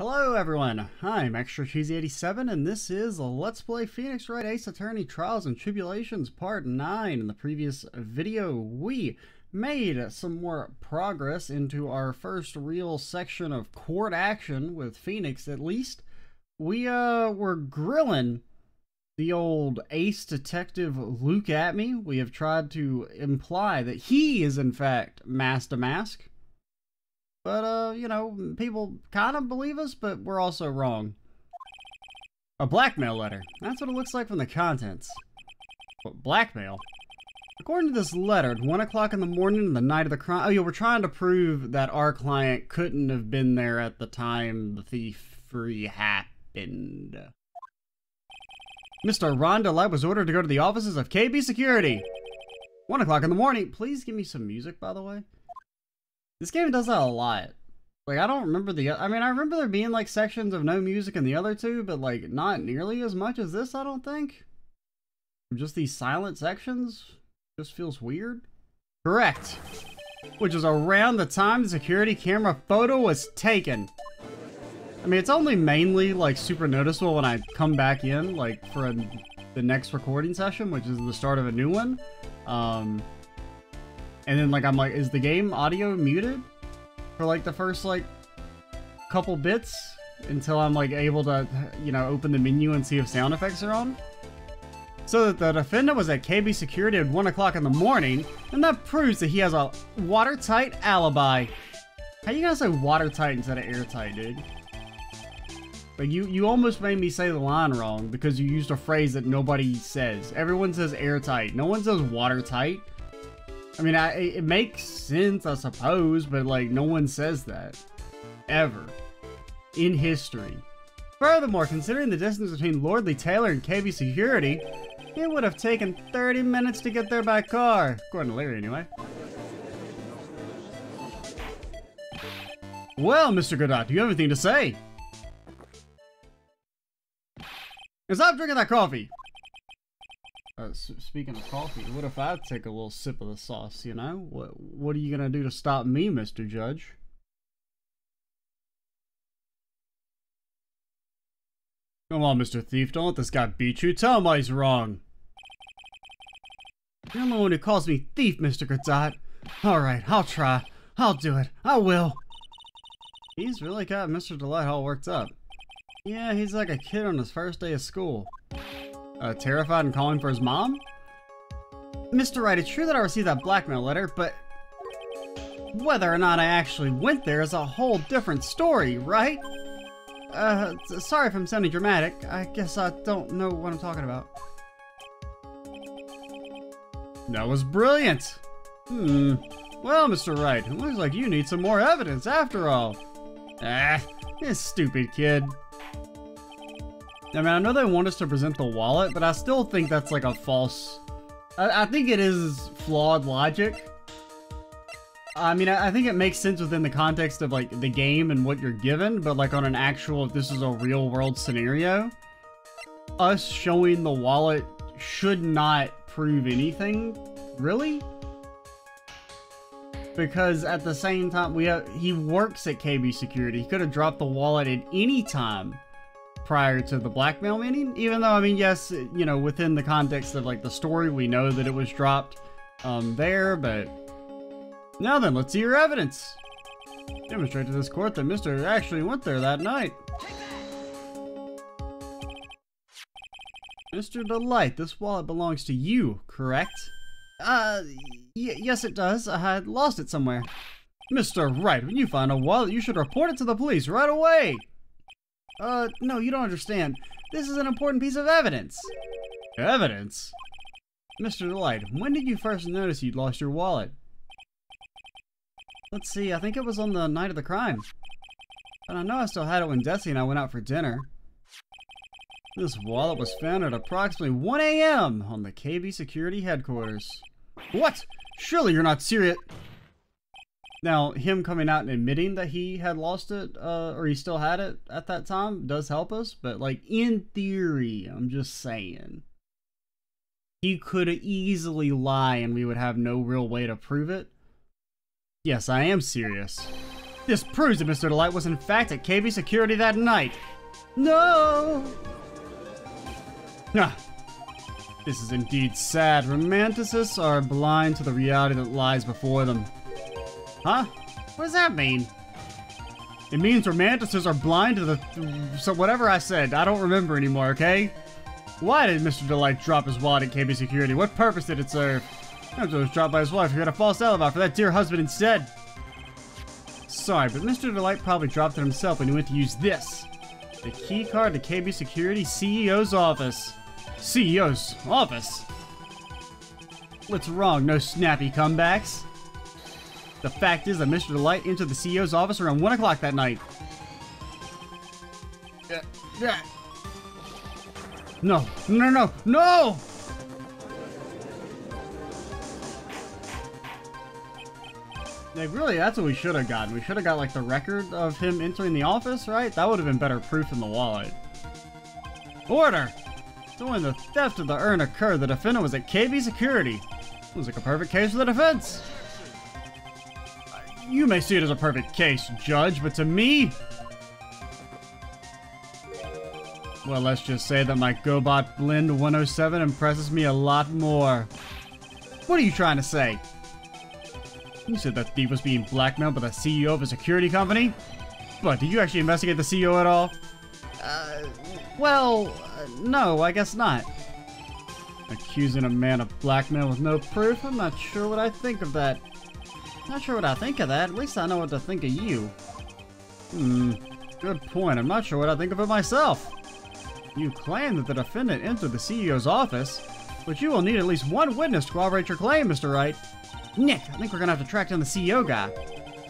Hello everyone, I'm Extra Cheesy 87 and this is Let's Play Phoenix Wright Ace Attorney Trials and Tribulations Part 9. In the previous video, we made some more progress into our first real section of court action with Phoenix. At least we were grilling the old ace detective Luke Atmey. We have tried to imply that he is in fact Mask to Mask. But, you know, people kind of believe us, but we're also wrong. A blackmail letter. That's what it looks like from the contents. But blackmail? According to this letter, at 1 o'clock in the morning on the night of the crime... Oh, yeah, we're trying to prove that our client couldn't have been there at the time the thievery happened. Mr. Ron DeLight was ordered to go to the offices of KB Security. 1 o'clock in the morning. Please give me some music, by the way. This game does that a lot. Like, I don't remember I remember there being, like, sections of no music in the other two, but, like, not nearly as much as this, I don't think. Just these silent sections just feels weird. Correct. Which is around the time the security camera photo was taken. I mean, it's only mainly, like, super noticeable when I come back in, like, for the next recording session, which is the start of a new one. And then, like, I'm like, is the game audio muted for, like, the first, like, couple bits until I'm, like, able to, you know, open the menu and see if sound effects are on? So that the defendant was at KB Security at 1 o'clock in the morning, and that proves that he has a watertight alibi. How you gonna say watertight instead of airtight, dude? Like, you almost made me say the line wrong because you used a phrase that nobody says. Everyone says airtight. No one says watertight. I mean, it makes sense, I suppose, but, like, no one says that. Ever. In history. Furthermore, considering the distance between Lordly Taylor and KB Security, it would have taken 30 minutes to get there by car. According to Larry, anyway. Well, Mr. Godot, do you have anything to say? And stop drinking that coffee! Speaking of coffee, what if I take a little sip of the sauce, you know? What are you gonna do to stop me, Mr. Judge? Come on, Mr. Thief, don't let this guy beat you. Tell him why he's wrong. You're the one who calls me thief, Mr. Godot. Alright, I'll try. I'll do it. I will. He's really got Mr. DeLight all worked up. Yeah, he's like a kid on his first day of school. Terrified and calling for his mom? Mr. Wright, it's true that I received that blackmail letter, but whether or not I actually went there is a whole different story, right? Sorry if I'm sounding dramatic. I guess I don't know what I'm talking about. That was brilliant. Well, Mr. Wright, it looks like you need some more evidence after all. This stupid kid. I mean, I know they want us to present the wallet, but I still think that's like a false... I think it is flawed logic. I mean, I think it makes sense within the context of, like, the game and what you're given, but, like, on an actual, if this is a real-world scenario, us showing the wallet should not prove anything, really? Because at the same time, he works at KB Security. He could have dropped the wallet at any time prior to the blackmail meeting, even though, I mean, yes, you know, within the context of, like, the story, we know that it was dropped there, but now then, let's see your evidence. Demonstrate to this court that Mr. actually went there that night. Mr. DeLight, this wallet belongs to you, correct? Yes it does. I had lost it somewhere. Mr. Wright, when you find a wallet, you should report it to the police right away. No, you don't understand. This is an important piece of evidence. Evidence? Mr. DeLight, when did you first notice you'd lost your wallet? Let's see, I think it was on the night of the crime. And I know I still had it when Desi and I went out for dinner. This wallet was found at approximately 1 a.m. on the KB Security headquarters. What? Surely you're not serious. Now, him coming out and admitting that he had lost it, or he still had it at that time, does help us. But, like, in theory, I'm just saying. He could easily lie and we would have no real way to prove it. Yes, I am serious. This proves that Mr. Delight was in fact at KB Security that night. No! Ah, this is indeed sad. Romanticists are blind to the reality that lies before them. Huh? What does that mean? It means romanticists are blind to the... So whatever I said, I don't remember anymore, okay? Why did Mr. Delight drop his wallet at KB Security? What purpose did it serve? It was dropped by his wife who had a false alibi for that dear husband instead. Sorry, but Mr. Delight probably dropped it himself when he went to use this. The key card to KB Security CEO's office. CEO's office? What's wrong? No snappy comebacks? The fact is that Mr. Delight entered the CEO's office around 1 o'clock that night. No, no, no, no! Like, really, that's what we should have gotten. We should have got, like, the record of him entering the office, right? That would have been better proof than the wallet. Order! So when the theft of the urn occurred, the defendant was at KB Security. It was like a perfect case for the defense. You may see it as a perfect case, Judge, but to me... Well, let's just say that my GoBot Blend 107 impresses me a lot more. What are you trying to say? You said that thief was being blackmailed by the CEO of a security company? But did you actually investigate the CEO at all? No, I guess not. Accusing a man of blackmail with no proof? I'm not sure what I think of that. Not sure what I think of that. At least I know what to think of you. Good point. I'm not sure what I think of it myself. You claim that the defendant entered the CEO's office, but you will need at least one witness to corroborate your claim, Mr. Wright. Nick, I think we're gonna have to track down the CEO guy.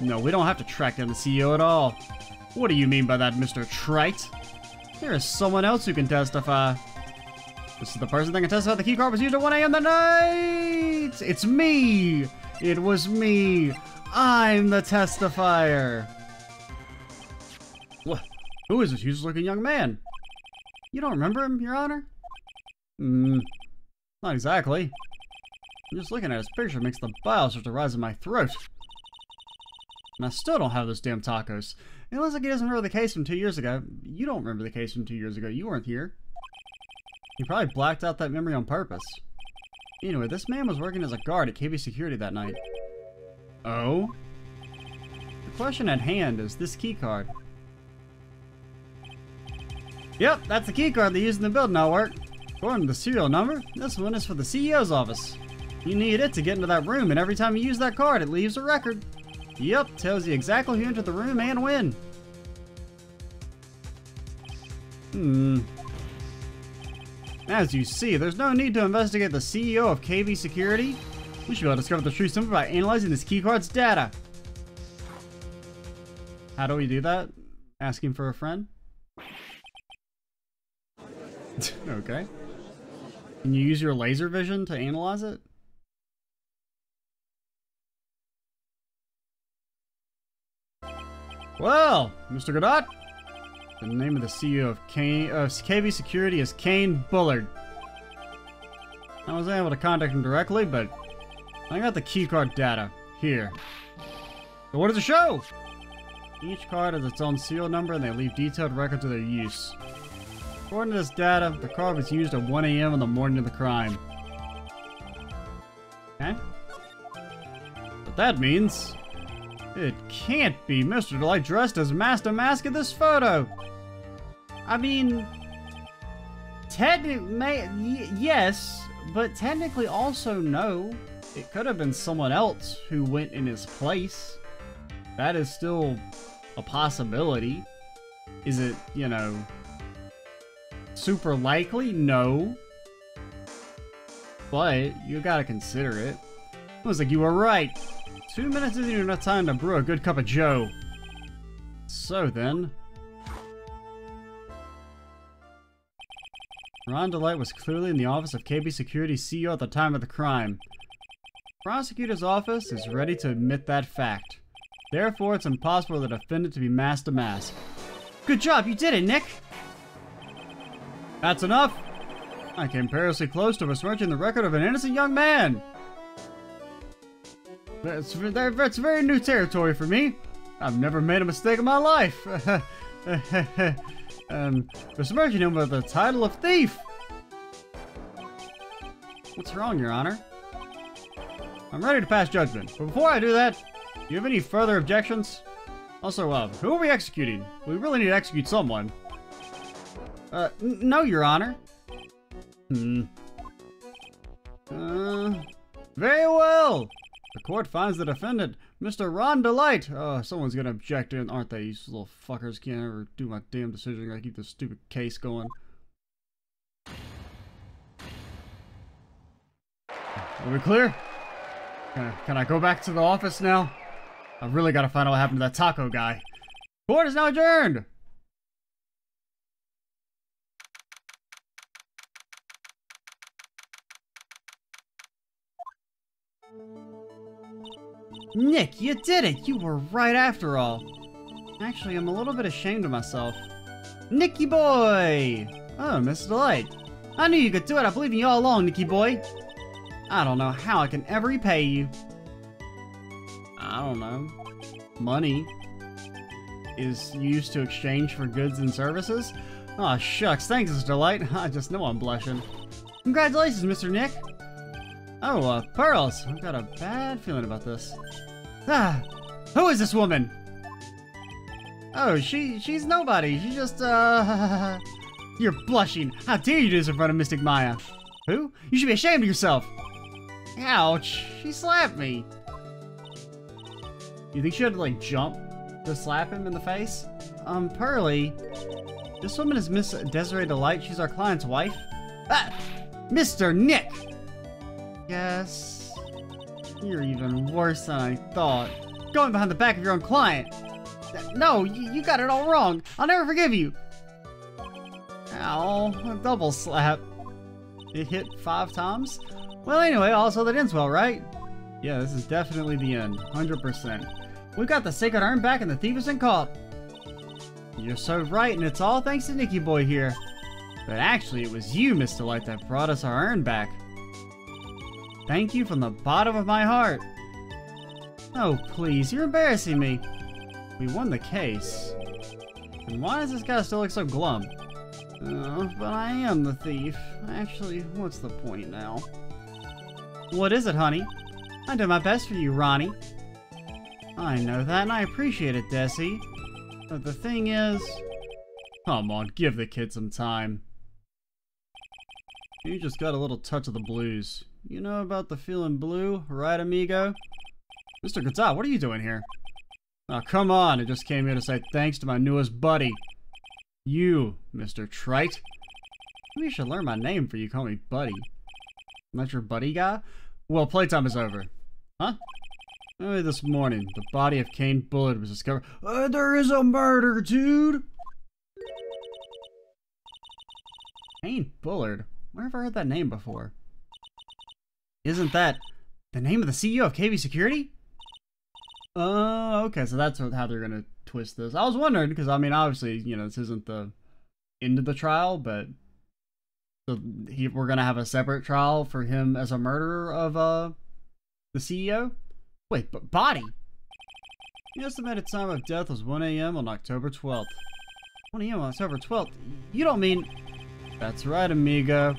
No, we don't have to track down the CEO at all. What do you mean by that, Mr. Trite? There is someone else who can testify. This is the person that can testify the key card was used at 1 a.m. that night! It's me! It was me! I'm the testifier! What? Who is this useless-looking young man? You don't remember him, Your Honor? Not exactly. Just looking at his picture makes the bile start to rise in my throat. And I still don't have those damn tacos. It looks like he doesn't remember the case from 2 years ago. You don't remember the case from 2 years ago. You weren't here. He probably blacked out that memory on purpose. Anyway, this man was working as a guard at KB Security that night. Oh? The question at hand is this key card. Yep, that's the key card they used in the building network. According to the serial number, this one is for the CEO's office. You need it to get into that room, and every time you use that card, it leaves a record. Yep, tells you exactly who entered the room and when. As you see, there's no need to investigate the CEO of KB Security. We should be able to discover the truth simply by analyzing this keycard's data. How do we do that? Asking for a friend? Okay. Can you use your laser vision to analyze it? Well, Mr. Godot, the name of the CEO of KB Security is Kane Bullard. I wasn't able to contact him directly, but I got the keycard data. Here. So what does it show? Each card has its own serial number and they leave detailed records of their use. According to this data, the card was used at 1 a.m. on the morning of the crime. Okay? But that means... it can't be Mr. Delight dressed as Master Mask in this photo! I mean... yes, but technically also no. It could have been someone else who went in his place. That is still a possibility. Is it, you know... super likely? No. But you gotta consider it. It was like you were right. 2 minutes isn't enough time to brew a good cup of joe. So then... Ron Delight was clearly in the office of KB Security CEO at the time of the crime. Prosecutor's office is ready to admit that fact. Therefore, it's impossible for the defendant to be Master Mask. Good job, you did it, Nick! That's enough! I came perilously close to besmirching the record of an innocent young man! That's very new territory for me. I've never made a mistake in my life. Besmirching him with the title of thief. What's wrong, Your Honor? I'm ready to pass judgment, but before I do that, do you have any further objections? Also, who are we executing? We really need to execute someone. No, Your Honor. Very well. The court finds the defendant, Mr. Ron Delight. Oh, someone's gonna object in, aren't they? These little fuckers can't ever do my damn decision. I gotta keep this stupid case going. Are we clear? Can I go back to the office now? I really gotta find out what happened to that taco guy. Court is now adjourned! Nick, you did it! You were right after all. Actually, I'm a little bit ashamed of myself. Nicky boy! Oh, Mr. Delight. I knew you could do it. I believe in you all along, Nicky boy. I don't know how I can ever repay you. I don't know. Money is used to exchange for goods and services? Aw, shucks. Thanks, Mr. Delight. I just know I'm blushing. Congratulations, Mr. Nick. Oh, Pearls. I've got a bad feeling about this. Ah, who is this woman? Oh, she's nobody. She just, You're blushing. How dare you do this in front of Mystic Maya? Who? You should be ashamed of yourself. Ouch. She slapped me. You think she had to, like, jump to slap him in the face? Pearly, this woman is Miss Desiree Delight. She's our client's wife. Ah! Mr. Nick! Yes. You're even worse than I thought. Going behind the back of your own client. No, you got it all wrong. I'll never forgive you. Ow, a double slap. It hit 5 times? Well, anyway, also that ends well, right? Yeah, this is definitely the end. 100%. We got the sacred urn back and the thief has been caught. You're so right, and it's all thanks to Nicky Boy here. But actually, it was you, Mr. Light, that brought us our urn back. Thank you from the bottom of my heart. Oh, please, you're embarrassing me. We won the case. And why does this guy still look so glum? But I am the thief. Actually, what's the point now? What is it, honey? I did my best for you, Ronnie. I know that, and I appreciate it, Desi. But the thing is... Come on, give the kid some time. You just got a little touch of the blues. You know about the feeling blue, right, amigo? Mr. Gonzalez, what are you doing here? Oh, come on, I just came here to say thanks to my newest buddy. You, Mr. Trite. Maybe you should learn my name for you call me Buddy. I'm not your buddy guy? Well, playtime is over. Huh? Early this morning, the body of Kane Bullard was discovered. There is a murder, dude! Kane Bullard? Where have I heard that name before? Isn't that the name of the CEO of KV Security? Oh, okay, so that's how they're gonna twist this. I was wondering, because, I mean, obviously, you know, this isn't the end of the trial, but so we're gonna have a separate trial for him as a murderer of, the CEO? Wait, but body? The estimated time of death was 1 a.m. on October 12th. 1 a.m. on October 12th? You don't mean... That's right, amigo.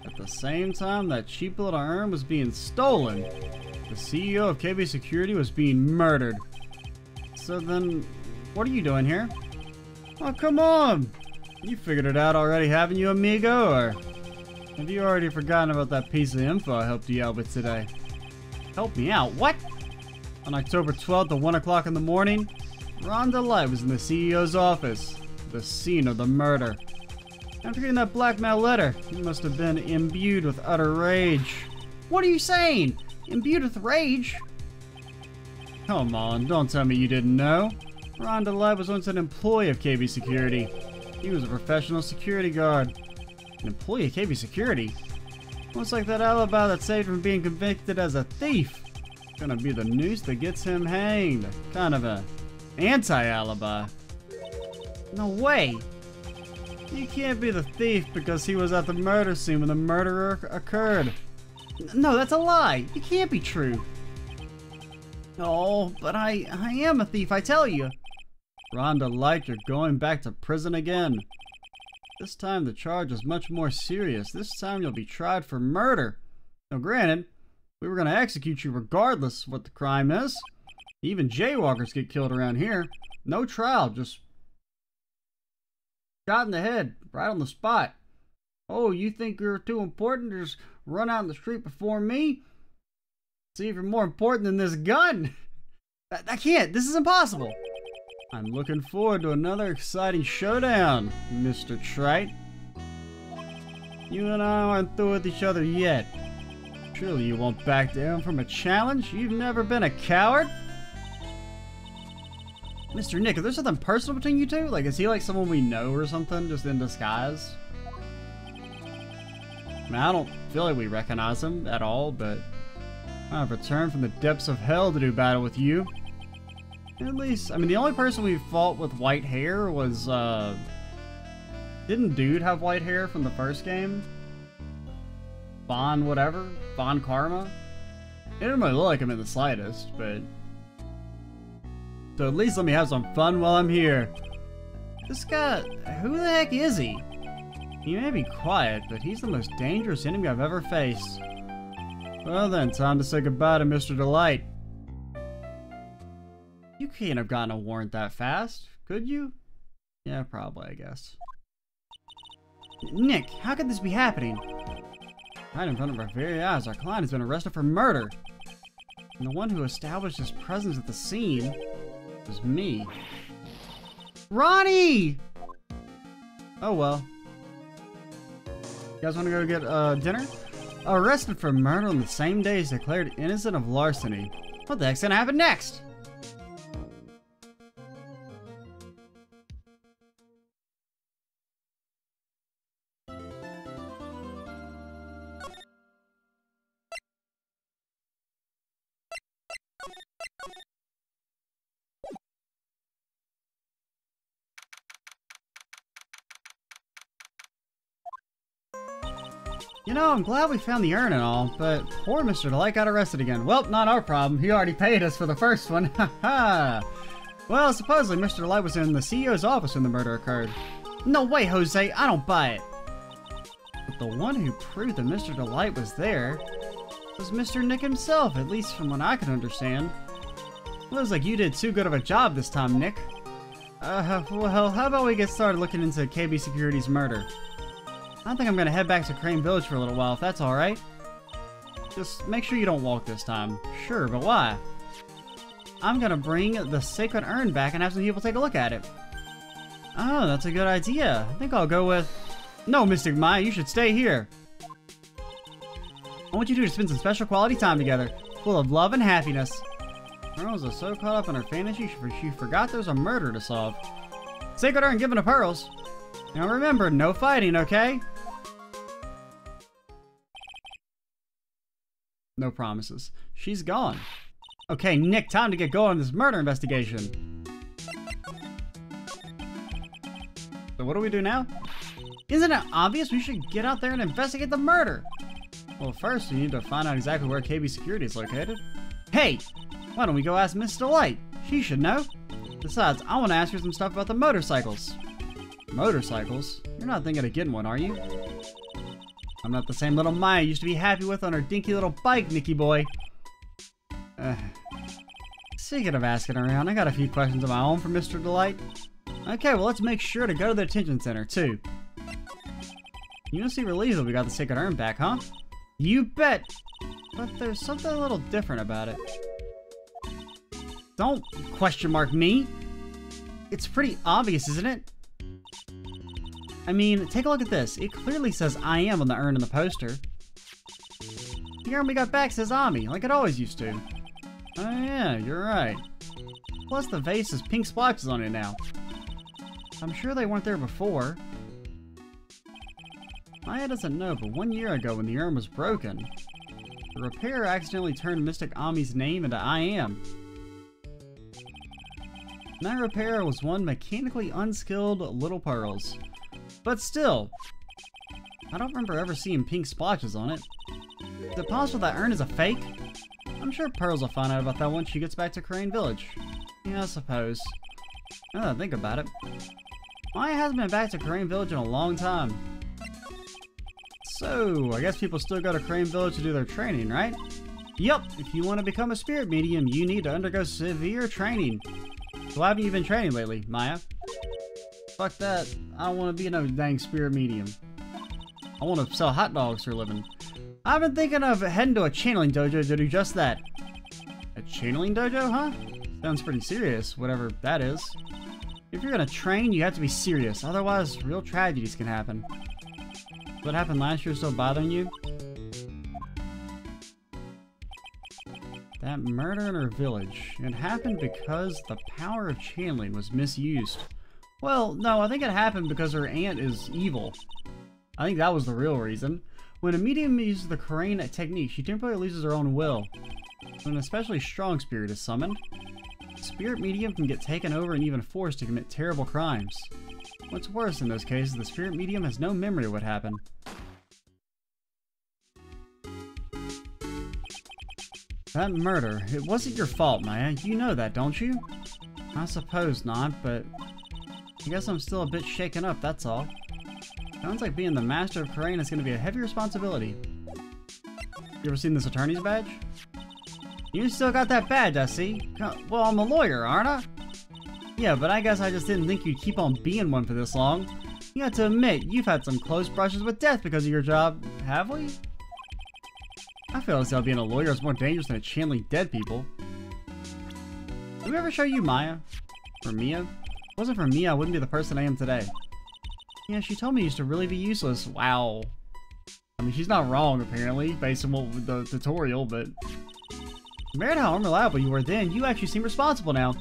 At the same time that cheap little urn was being stolen, the CEO of KB Security was being murdered. So then, what are you doing here? Oh, come on! You figured it out already, haven't you, amigo? Or have you already forgotten about that piece of info I helped you out with today? Help me out? What? On October 12th at 1 o'clock in the morning, Ron Delight was in the CEO's office, the scene of the murder. After getting that blackmail letter, he must have been imbued with utter rage. What are you saying? Imbued with rage? Come on, don't tell me you didn't know. Ron Delight was once an employee of KB Security. He was a professional security guard. An employee of KB Security? Looks like that alibi that saved him from being convicted as a thief. Gonna be the noose that gets him hanged. Kind of a anti-alibi. No way! You can't be the thief because he was at the murder scene when the murder occurred. No, that's a lie. It can't be true. Oh, but I am a thief, I tell you. Rhonda Light, you're going back to prison again. This time the charge is much more serious. This time you'll be tried for murder. Now granted, we were going to execute you regardless of what the crime is. Even jaywalkers get killed around here. No trial, just shot in the head, right on the spot. Oh, you think you're too important to just run out in the street before me? See if you're more important than this gun. I can't, this is impossible. I'm looking forward to another exciting showdown, Mr. Trite. You and I aren't through with each other yet. Surely you won't back down from a challenge? You've never been a coward? Mr. Nick, is there something personal between you two? Like, is he like someone we know or something, just in disguise? I mean, I don't feel like we recognize him at all, but I've returned from the depths of hell to do battle with you. At least, I mean, the only person we fought with white hair was, didn't Dude have white hair from the first game? Von whatever? Von Karma? It didn't really look like him in the slightest, but... So at least let me have some fun while I'm here. This guy, who the heck is he? He may be quiet, but he's the most dangerous enemy I've ever faced. Well then, time to say goodbye to Mr. Delight. You can't have gotten a warrant that fast, could you? Yeah, probably, I guess. Nick, how could this be happening? Right in front of our very eyes, our client has been arrested for murder. And the one who established his presence at the scene was me. Ronnie! Oh well. You guys want to go get dinner? Arrested for murder on the same day as declared innocent of larceny. What the heck's gonna happen next? You know, I'm glad we found the urn and all, but poor Mr. Delight got arrested again. Well, not our problem. He already paid us for the first one. Haha. Well, supposedly Mr. Delight was in the CEO's office when the murder occurred. No way, Jose. I don't buy it. But the one who proved that Mr. Delight was there was Mr. Nick himself, at least from what I can understand. Looks like you did too good of a job this time, Nick. Well, how about we get started looking into KB Security's murder? I think I'm gonna head back to Crane Village for a little while, if that's alright. Just make sure you don't walk this time. Sure, but why? I'm gonna bring the sacred urn back and have some people take a look at it. Oh, that's a good idea. I think I'll go with... No, Mystic Maya, you should stay here. I want you two to spend some special quality time together, full of love and happiness. Pearls is so caught up in her fantasy, she forgot there's a murder to solve. Sacred urn given to Pearls. Now remember, no fighting, okay? No promises. She's gone. Okay, Nick, time to get going on this murder investigation. So what do we do now? Isn't it obvious we should get out there and investigate the murder? Well, first we need to find out exactly where KB Security is located. Hey! Why don't we go ask Miss Delight? She should know. Besides, I want to ask her some stuff about the motorcycles. Motorcycles? You're not thinking of getting one, are you? I'm not the same little Maya used to be happy with on her dinky little bike, Nicky boy. Speaking of asking around, I got a few questions of my own for Mr. Delight. Okay, well let's make sure to go to the detention center, too. You must be relieved that we got the sacred urn back, huh? You bet! But there's something a little different about it. Don't question mark me! It's pretty obvious, isn't it? I mean, take a look at this. It clearly says I am on the urn in the poster. The urn we got back says Ami, like it always used to. Oh yeah, you're right. Plus the vase has pink splotches on it now. I'm sure they weren't there before. Maya doesn't know, but 1 year ago when the urn was broken, the repairer accidentally turned Mystic Ami's name into I am. And that repairer was one mechanically unskilled Little Pearls. But still, I don't remember ever seeing pink splotches on it. Is it possible that urn is a fake? I I'm sure Pearls will find out about that once she gets back to Crane Village. Yeah, I suppose. Now that I think about it, Maya hasn't been back to Crane Village in a long time. So, I guess people still go to Crane Village to do their training, right? Yup, if you want to become a spirit medium, you need to undergo severe training. So why haven't you been training lately, Maya? Fuck that. I don't want to be no dang spirit medium. I want to sell hot dogs for a living. I've been thinking of heading to a channeling dojo to do just that. A channeling dojo, huh? Sounds pretty serious, whatever that is. If you're gonna train, you have to be serious, otherwise real tragedies can happen. What happened last year still bothering you? That murder in her village. It happened because the power of channeling was misused. Well, no, I think it happened because her aunt is evil. I think that was the real reason. When a medium uses the Crane technique, she temporarily loses her own will. When an especially strong spirit is summoned, the spirit medium can get taken over and even forced to commit terrible crimes. What's worse in those cases, the spirit medium has no memory of what happened. That murder, it wasn't your fault, Maya. You know that, don't you? I suppose not, but I guess I'm still a bit shaken up, that's all. Sounds like being the master of Crane is going to be a heavy responsibility. You ever seen this attorney's badge? You still got that badge, I see. Well, I'm a lawyer, aren't I? Yeah, but I guess I just didn't think you'd keep on being one for this long. You have to admit, you've had some close brushes with death because of your job, have we? I feel as though being a lawyer is more dangerous than channeling dead people. Did we ever show you Maya? Or Mia? If it wasn't for Mia, I wouldn't be the person I am today. Yeah, she told me you used to really be useless. Wow. I mean, she's not wrong, apparently, based on the tutorial, but... Compared to how unreliable you were then, you actually seem responsible now.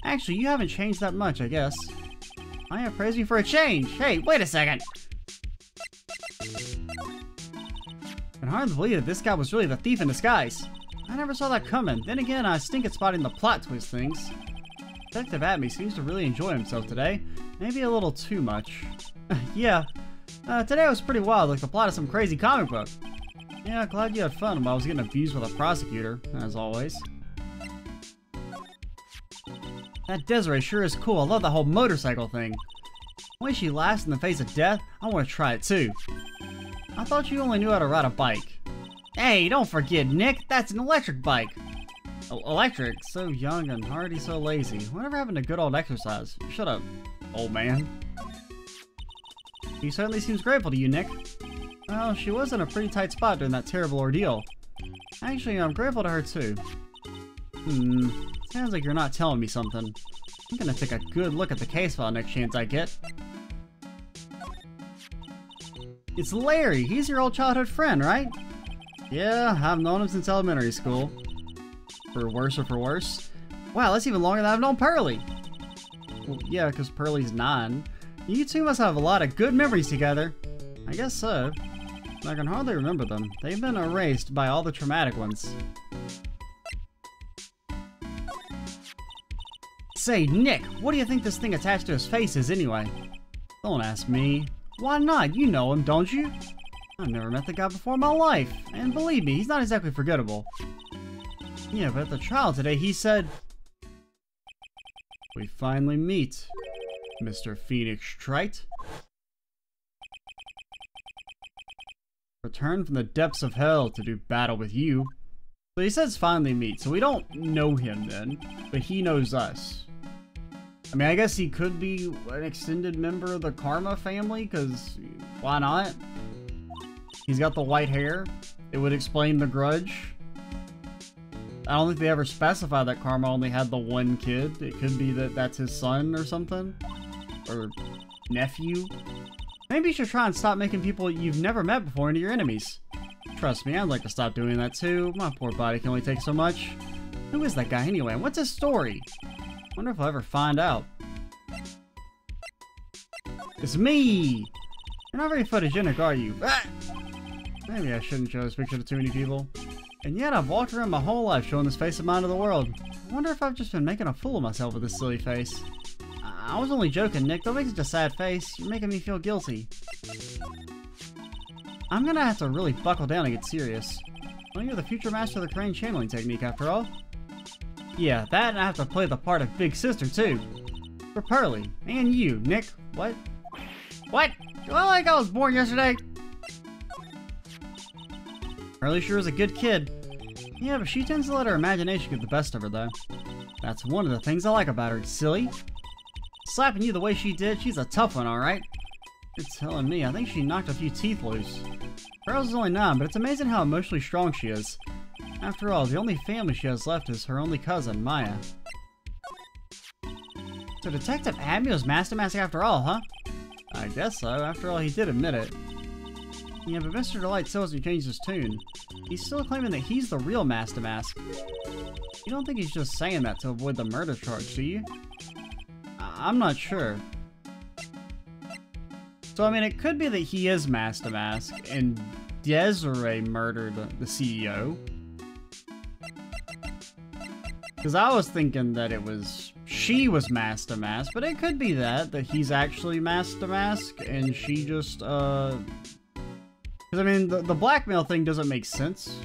Actually, you haven't changed that much, I guess. I have praised you for a change. Hey, wait a second! I can hardly believe that this guy was really the thief in disguise. I never saw that coming. Then again, I stink at spotting the plot twist things. Detective Atme seems to really enjoy himself today. Maybe a little too much. Yeah. Today was pretty wild, like the plot of some crazy comic book. Yeah, glad you had fun while I was getting abused with a prosecutor, as always. That Desiree sure is cool. I love the whole motorcycle thing. The way she laughs in the face of death, I want to try it too. I thought you only knew how to ride a bike. Hey, don't forget, Nick, that's an electric bike. Electric? So young and already so lazy. Whatever happened to good old exercise? Shut up, old man. He certainly seems grateful to you, Nick. Well, she was in a pretty tight spot during that terrible ordeal. Actually, I'm grateful to her too. Sounds like you're not telling me something. I'm gonna take a good look at the case file next chance I get. It's Larry! He's your old childhood friend, right? Yeah, I've known him since elementary school. For worse or for worse. Wow, that's even longer than I've known Pearly! Well, yeah, because Pearly's 9. You two must have a lot of good memories together. I guess so. I can hardly remember them. They've been erased by all the traumatic ones. Say, Nick, what do you think this thing attached to his face is anyway? Don't ask me. Why not? You know him, don't you? I've never met the guy before in my life. And believe me, he's not exactly forgettable. Yeah, but at the trial today, he said... We finally meet, Mr. Phoenix Trite. Return from the depths of hell to do battle with you. So he says finally meet, so we don't know him then, but he knows us. I mean, I guess he could be an extended member of the Karma family, because why not? He's got the white hair. It would explain the grudge. I don't think they ever specify that Karma only had the one kid. It could be that that's his son or something. Or nephew. Maybe you should try and stop making people you've never met before into your enemies. Trust me, I'd like to stop doing that too. My poor body can only take so much. Who is that guy anyway? What's his story? Wonder if I'll ever find out. It's me! You're not very photogenic, are you? Ah! Maybe I shouldn't show this picture to too many people. And yet I've walked around my whole life showing this face of mine to the world. I wonder if I've just been making a fool of myself with this silly face. I was only joking, Nick. Don't make such a sad face. You're making me feel guilty. I'm gonna have to really buckle down and get serious. Well, you're the future master of the crane channeling technique, after all. Yeah, that, and I have to play the part of Big Sister, too. For Pearly. And you, Nick. What? What? Do I like I was born yesterday? Pearly sure is a good kid. Yeah, but she tends to let her imagination get the best of her, though. That's one of the things I like about her, silly. Slapping you the way she did, she's a tough one, alright? You're telling me, I think she knocked a few teeth loose. Pearl's only 9, but it's amazing how emotionally strong she is. After all, the only family she has left is her only cousin, Maya. So Detective Abby was Master Mask after all, huh? I guess so. After all, he did admit it. Yeah, but Mr. Delight still hasn't changed his tune. He's still claiming that he's the real Master Mask. You don't think he's just saying that to avoid the murder charge, do you? I'm not sure. So, I mean, it could be that he is Master Mask and Desiree murdered the CEO. Because I was thinking that she was Master Mask, but it could be that he's actually Master Mask and she just, because, I mean, the blackmail thing doesn't make sense.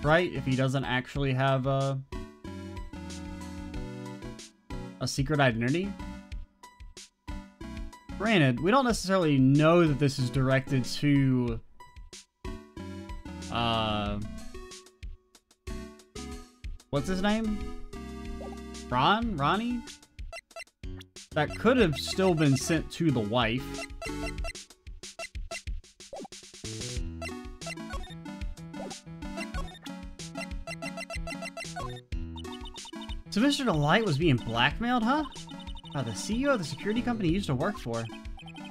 Right? If he doesn't actually have a secret identity. Granted, we don't necessarily know that this is directed to, what's his name? Ronnie? That could have still been sent to the wife. So Mr. Delight was being blackmailed, huh? By the CEO of the security company he used to work for.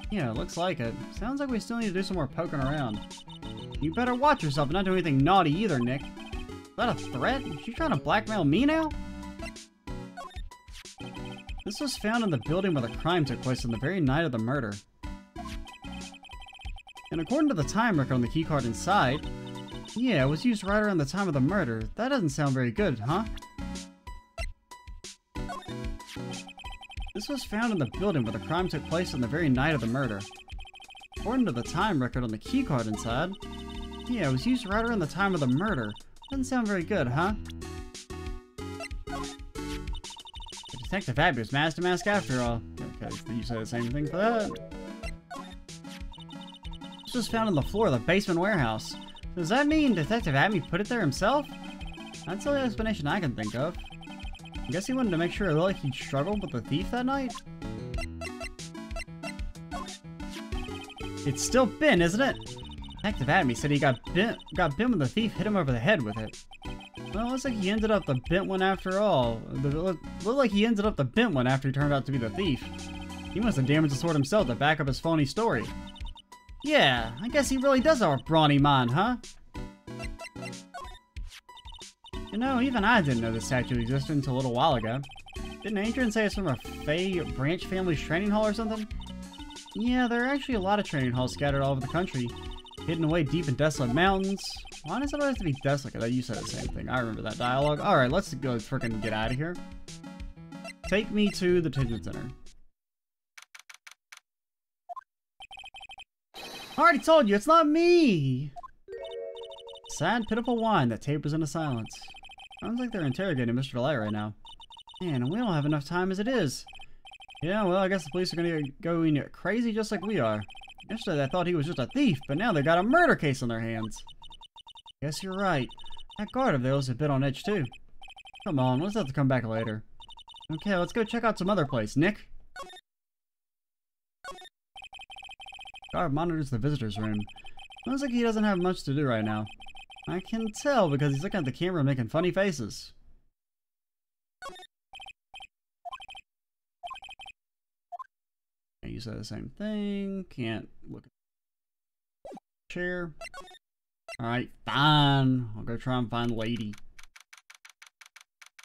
Yeah, it looks like it. Sounds like we still need to do some more poking around. You better watch yourself and not do anything naughty either, Nick. Is that a threat? Is she trying to blackmail me now? This was found in the building where the crime took place on the very night of the murder. And according to the time record on the keycard inside, yeah, it was used right around the time of the murder. That doesn't sound very good, huh? This was found in the building where the crime took place on the very night of the murder. According to the time record on the keycard inside, yeah, it was used right around the time of the murder. Doesn't sound very good, huh? Detective Abby was Master Mask after all. Okay, you said the same thing for that. This was found on the floor of the basement warehouse. Does that mean Detective Abby put it there himself? That's the only explanation I can think of. I guess he wanted to make sure it looked like he'd struggled with the thief that night? It's still Ben, isn't it? Detective Abby said he got bent when the thief hit him over the head with it. Well, it looks like he ended up the bent one after all. It looked like he ended up the bent one after he turned out to be the thief. He must have damaged the sword himself to back up his phony story. Yeah, I guess he really does have a brawny mind, huh? You know, even I didn't know this statue existed until a little while ago. Didn't Adrian say it's from a Fey branch family's training hall or something? Yeah, there are actually a lot of training halls scattered all over the country, hidden away deep in desolate mountains. Why does it always have to be desolate? I thought you said the same thing. I remember that dialogue. Alright, let's go frickin' get out of here. Take me to the detention center. I already told you, it's not me! Sad, pitiful whine that tapers into silence. Sounds like they're interrogating Mr. Delight right now. Man, we don't have enough time as it is. Yeah, well, I guess the police are gonna get going crazy just like we are. Yesterday they thought he was just a thief, but now they got a murder case on their hands. Guess you're right. That guard of theirs is a bit on edge too. Come on, let's have to come back later. Okay, let's go check out some other place. Nick? Guard monitors the visitor's room. Looks like he doesn't have much to do right now. I can tell because he's looking at the camera making funny faces. You said the same thing. Can't look at the chair. Alright, fine. I'll go try and find Lady.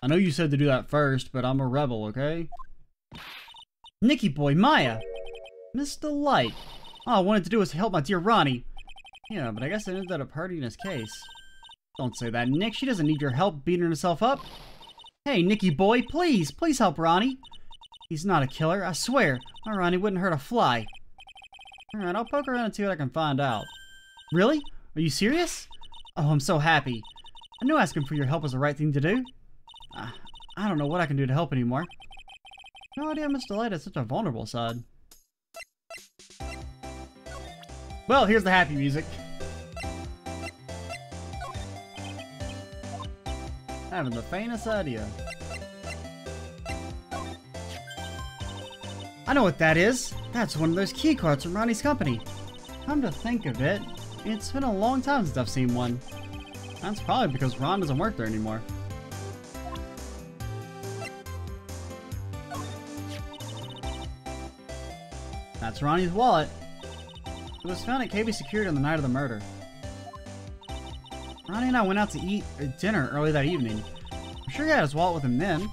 I know you said to do that first, but I'm a rebel, okay? Nicky boy, Maya! Miss Delight. All I wanted to do was help my dear Ronnie. Yeah, but I guess I ended up hurting his case. Don't say that, Nick. She doesn't need your help beating herself up. Hey, Nicky boy, please help Ronnie. He's not a killer, I swear. My Ronnie wouldn't hurt a fly. Alright, I'll poke around and see what I can find out. Really? Are you serious? Oh, I'm so happy. I knew asking for your help was the right thing to do. I don't know what I can do to help anymore. No idea Mr. Light has such a vulnerable side. Well, here's the happy music. Having the faintest idea. I know what that is. That's one of those key cards from Ronnie's company. Come to think of it, it's been a long time since I've seen one. That's probably because Ron doesn't work there anymore. That's Ronnie's wallet. It was found at KB Security on the night of the murder. Ronnie and I went out to eat dinner early that evening. I'm sure he had his wallet with him then.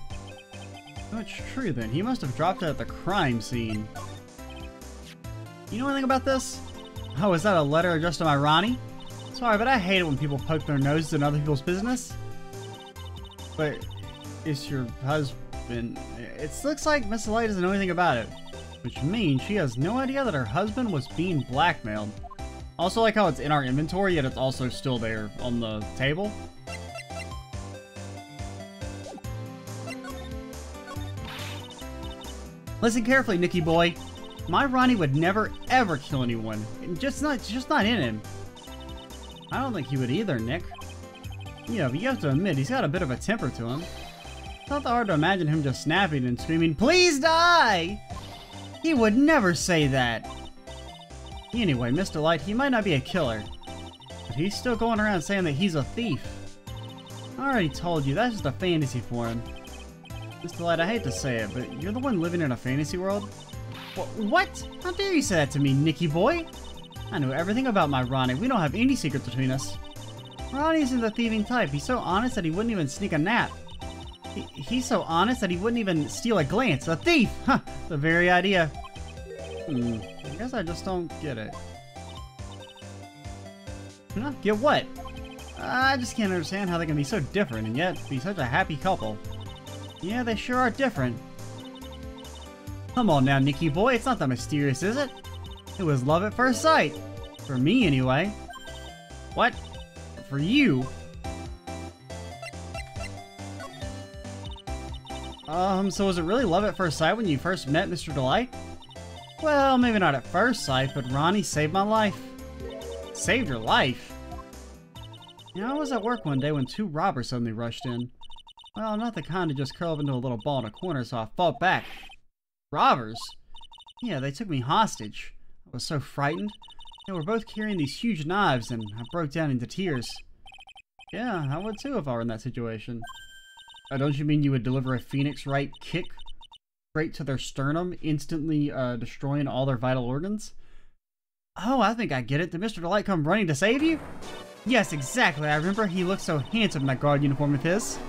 Oh, it's true then. He must have dropped it at the crime scene. You know anything about this? Oh, is that a letter addressed to my Ronnie? Sorry, but I hate it when people poke their noses in other people's business. But it's your husband. It looks like Miss Light doesn't know anything about it. Which means she has no idea that her husband was being blackmailed. Also like how it's in our inventory, yet it's also still there on the table. Listen carefully, Nicky boy. My Ronnie would never ever kill anyone. It's just not in him. I don't think he would either, Nick. Yeah, but you have to admit, he's got a bit of a temper to him. It's not that hard to imagine him just snapping and screaming, "Please die!" He would never say that. Anyway, Mr. Light, he might not be a killer, but he's still going around saying that he's a thief. I already told you, that's just a fantasy for him. Mr. Light, I hate to say it, but you're the one living in a fantasy world? What? How dare you say that to me, Nicky boy? I know everything about my Ronnie. We don't have any secrets between us. Ronnie isn't the thieving type. He's so honest that he wouldn't even sneak a nap. He's so honest that he wouldn't even steal a glance. A thief! Huh, the very idea. I guess I just don't get it. Huh? Get what? I just can't understand how they can be so different and yet be such a happy couple. Yeah, they sure are different. Come on now, Nicky boy, it's not that mysterious, is it? It was love at first sight. For me, anyway. What? For you? So was it really love at first sight when you first met Mr. Delight? Well, maybe not at first sight, but Ronnie saved my life. Saved your life? Yeah, I was at work one day when two robbers suddenly rushed in. Well, not the kind to just curl up into a little ball in a corner, so I fought back. Robbers? Yeah, they took me hostage. I was so frightened. They were both carrying these huge knives, and I broke down into tears. Yeah, I would too if I were in that situation. Don't you mean you would deliver a Phoenix Right kick straight to their sternum, instantly destroying all their vital organs? Oh, I think I get it. Did Mr. Delight come running to save you? Yes, exactly. I remember he looked so handsome in that guard uniform of his.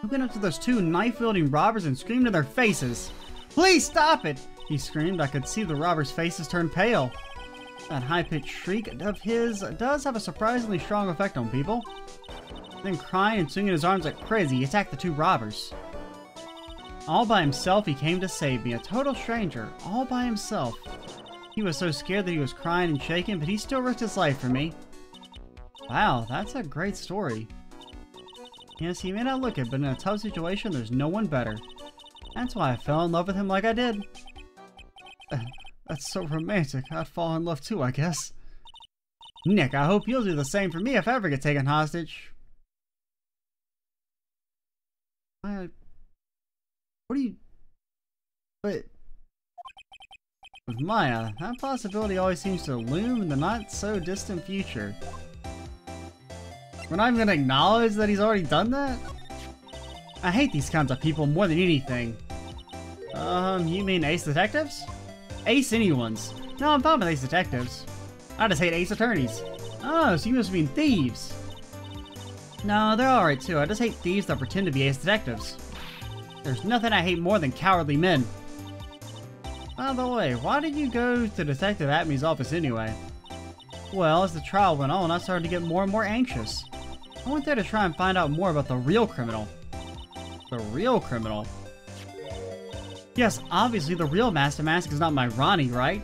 He went up to those two knife-wielding robbers and screamed in their faces. Please stop it! He screamed. I could see the robbers' faces turn pale. That high-pitched shriek of his does have a surprisingly strong effect on people. Then crying and swinging his arms like crazy, he attacked the two robbers. All by himself, he came to save me, a total stranger, all by himself. He was so scared that he was crying and shaking, but he still risked his life for me. Wow, that's a great story. Yes, he may not look it, but in a tough situation, there's no one better. That's why I fell in love with him like I did. That's so romantic. I'd fall in love too, I guess. Nick, I hope you'll do the same for me if I ever get taken hostage. What are you... But... With Maya, that possibility always seems to loom in the not-so-distant future. We're not even gonna acknowledge that he's already done that? I hate these kinds of people more than anything. You mean Ace Detectives? Ace anyone's. No, I'm fine with Ace Detectives. I just hate Ace Attorneys. Oh, so you must mean thieves. No, they're alright too. I just hate thieves that pretend to be Ace Detectives. There's nothing I hate more than cowardly men. By the way, why did you go to Detective Atmey's office anyway? Well, as the trial went on, I started to get more and more anxious. I went there to try and find out more about the real criminal. The real criminal? Yes, obviously the real Master Mask is not my Ronnie, right?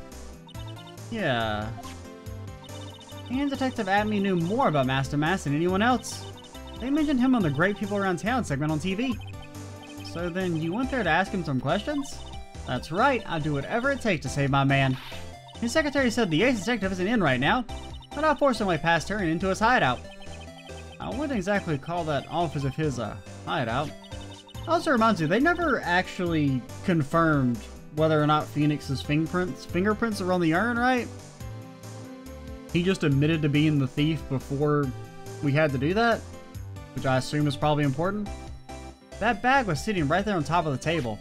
Yeah. And Detective Atme knew more about Master Mask than anyone else. They mentioned him on the Great People Around Town segment on TV. So then you went there to ask him some questions? That's right, I'll do whatever it takes to save my man. His secretary said the ace detective isn't in right now, but I'll force my way past her and into his hideout. I wouldn't exactly call that office of his a hideout. Also reminds you, they never actually confirmed whether or not Phoenix's fingerprints are on the urn, right? He just admitted to being the thief before we had to do that, which I assume is probably important. That bag was sitting right there on top of the table.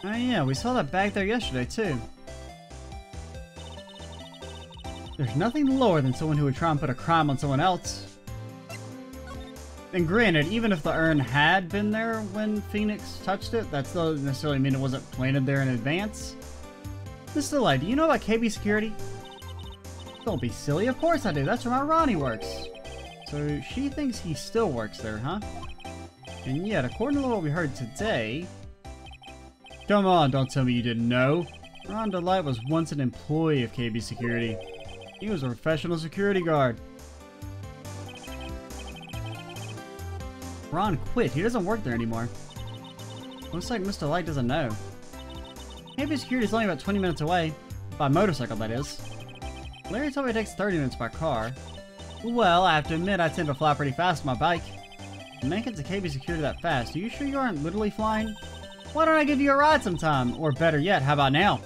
Oh yeah, we saw that bag there yesterday too. There's nothing lower than someone who would try and put a crime on someone else. And granted, even if the urn had been there when Phoenix touched it, that still doesn't necessarily mean it wasn't planted there in advance. Mr. Light, do you know about KB Security? Don't be silly, of course I do, that's where my Ronnie works. So she thinks he still works there, huh? And yet, according to what we heard today... Come on, don't tell me you didn't know. Ron Light was once an employee of KB Security. He was a professional security guard. Ron quit. He doesn't work there anymore. Looks like Mr. Light doesn't know. KB Security is only about 20 minutes away. By motorcycle, that is. Larry told me it takes 30 minutes by car. Well, I have to admit I tend to fly pretty fast on my bike. To make it to KB Security that fast, are you sure you aren't literally flying? Why don't I give you a ride sometime? Or better yet, how about now?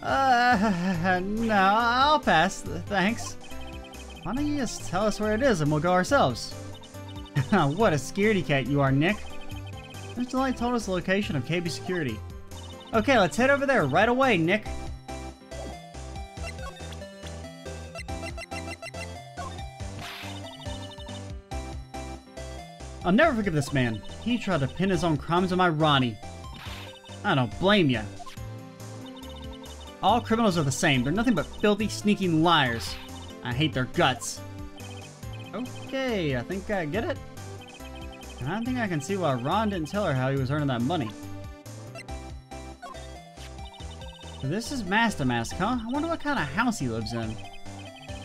No, I'll pass. Thanks. Why don't you just tell us where it is and we'll go ourselves? What a scaredy cat you are, Nick. Mr. Light told us the location of KB Security. Okay, let's head over there right away, Nick. I'll never forgive this man. He tried to pin his own crimes on my Ronnie. I don't blame ya. All criminals are the same. They're nothing but filthy, sneaking liars. I hate their guts. Okay, I think I get it. And I think I can see why Ron didn't tell her how he was earning that money. So this is Master Mask, huh? I wonder what kind of house he lives in.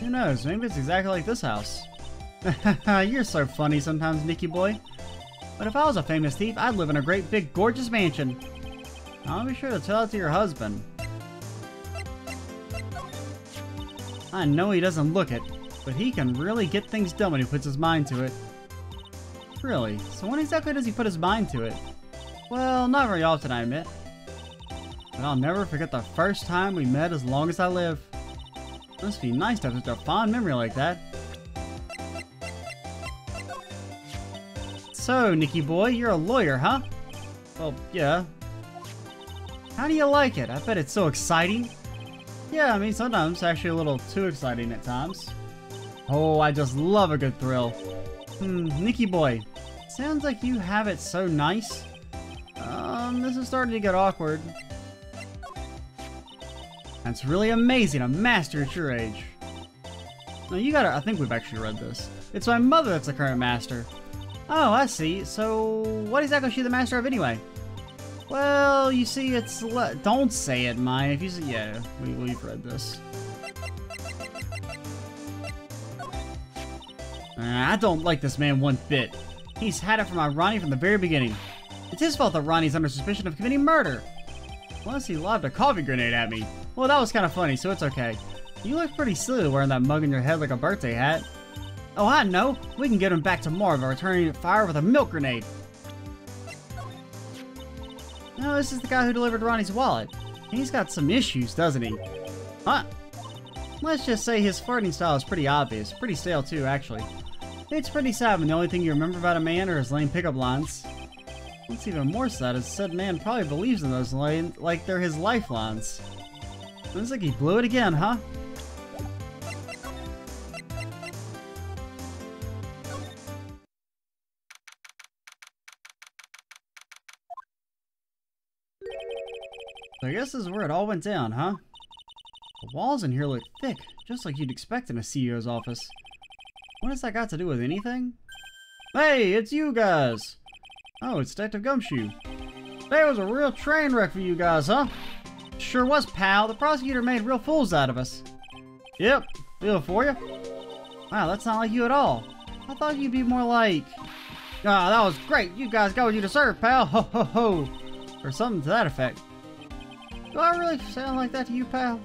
Who knows, maybe it's exactly like this house. You're so funny sometimes, Nicky boy. But if I was a famous thief, I'd live in a great big gorgeous mansion. I'll be sure to tell it to your husband. I know he doesn't look it, but he can really get things done when he puts his mind to it. Really? So when exactly does he put his mind to it? Well, not very often, I admit. But I'll never forget the first time we met as long as I live. Must be nice to have such a fond memory like that. So, Nicky boy, you're a lawyer, huh? Well, yeah. How do you like it? I bet it's so exciting. Yeah, I mean, sometimes actually a little too exciting at times. Oh, I just love a good thrill. Nicky boy, sounds like you have it so nice. This is starting to get awkward. That's really amazing, a master at your age. No, you gotta, I think we've actually read this. It's my mother that's the current master. Oh, I see. So, what exactly is she the master of anyway? Well, you see, it's... Don't say it, Maya. If you say... Yeah, we've read this. I don't like this man one bit. He's had it from my Ronnie from the very beginning. It's his fault that Ronnie's under suspicion of committing murder. Plus, he lobbed a coffee grenade at me. Well, that was kind of funny, so it's okay. You look pretty silly wearing that mug in your head like a birthday hat. Oh, I know. We can get him back tomorrow by returning fire with a milk grenade. No, this is the guy who delivered Ronnie's wallet. He's got some issues, doesn't he? Huh? Let's just say his flirting style is pretty obvious. Pretty stale, too, actually. It's pretty sad when the only thing you remember about a man are his lame pickup lines. What's even more sad is said man probably believes in those lines like they're his lifelines. Looks like he blew it again, huh? So I guess this is where it all went down, huh? The walls in here look thick, just like you'd expect in a CEO's office. What has that got to do with anything? Hey, it's you guys! Oh, it's Detective Gumshoe. That was a real train wreck for you guys, huh? Sure was, pal. The prosecutor made real fools out of us. Yep, feel for you. Wow, that's not like you at all. I thought you'd be more like... Ah, that was great. You guys got what you deserve, pal. Ho, ho, ho. Or something to that effect. Do I really sound like that to you, pal?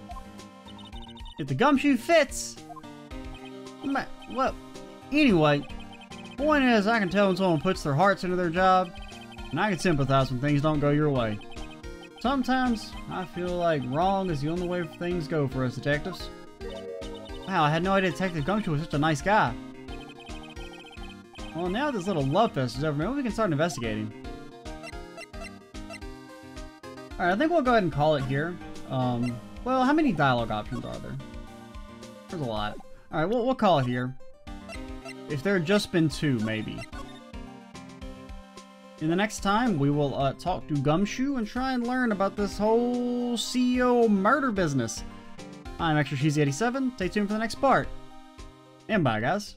If the gumshoe fits. Well, anyway, point is, I can tell when someone puts their hearts into their job, and I can sympathize when things don't go your way. Sometimes, I feel like wrong is the only way things go for us detectives. Wow, I had no idea Detective Gumshoe was such a nice guy. Well, now this little love fest is over, maybe we can start investigating. Alright, I think we'll go ahead and call it here. Well, how many dialogue options are there? There's a lot. Alright, we'll call it here. If there had just been 2, maybe. In the next time, we will talk to Gumshoe and try and learn about this whole CEO murder business. I'm Extra Cheesy 87. Stay tuned for the next part. And bye, guys.